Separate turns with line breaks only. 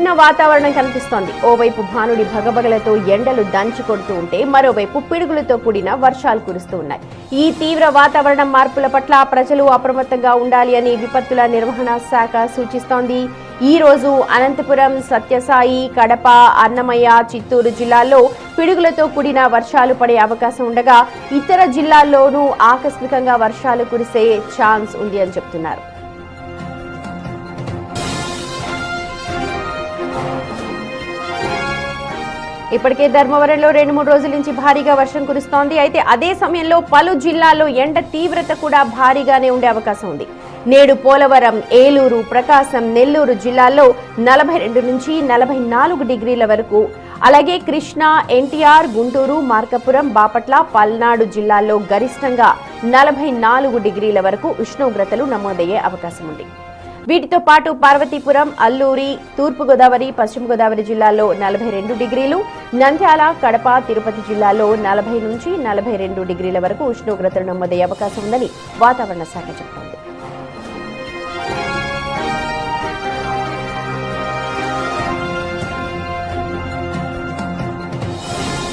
ఉన్న వాతావరణం కనిపిస్తోంది. ఓవైపు భానుడి భగభగలతో ఎండలు దంచి కొడుతూ ఉంటే మరోవైపు పిడుగులతో కూడిన వర్షాలు కురుస్తూ ఉన్నాయి. ఈ తీవ్ర వాతావరణ మార్పుల పట్ల ప్రజలు అప్రమత్తంగా ఉండాలి అని విపత్తుల నిర్వహణ శాఖ సూచిస్తోంది. ఈ రోజు అనంతపురం, సత్యసాయి, కడప, అన్నమయ్య, చిత్తూరు జిల్లాల్లో పిడుగులతో కూడిన వర్షాలు పడే అవకాశం ఉండగా ఇతర జిల్లాల్లోనూ ఆకస్మికంగా వర్షాలు కురిసే ఛాన్స్ ఉంది అని చెప్తున్నారు. ఇప్పటికే ధర్మవరంలో 2-3 రోజుల నుంచి భారీగా వర్షం కురుస్తోంది. అయితే అదే సమయంలో పలు జిల్లాల్లో ఎండ తీవ్రత కూడా భారీగానే ఉండే అవకాశం ఉంది. నేడు పోలవరం, ఏలూరు, ప్రకాశం, నెల్లూరు జిల్లాల్లో 42 నుంచి 44 డిగ్రీల వరకు, అలాగే కృష్ణా, ఎన్టీఆర్, గుంటూరు, మార్కాపురం, బాపట్ల, పల్నాడు జిల్లాల్లో గరిష్టంగా 44 డిగ్రీల వరకు ఉష్ణోగ్రతలు నమోదయ్యే అవకాశం ఉంది. వీటితో పాటు పార్వతీపురం, అల్లూరి, తూర్పుగోదావరి, పశ్చిమ గోదావరి జిల్లాల్లో 42 డిగ్రీలు, నంద్యాల, కడప, తిరుపతి జిల్లాల్లో 40 నుంచి 42 డిగ్రీల వరకు ఉష్ణోగ్రతలు నమోదయ్యే అవకాశం ఉందని వాతావరణ శాఖ చెబుతోంది.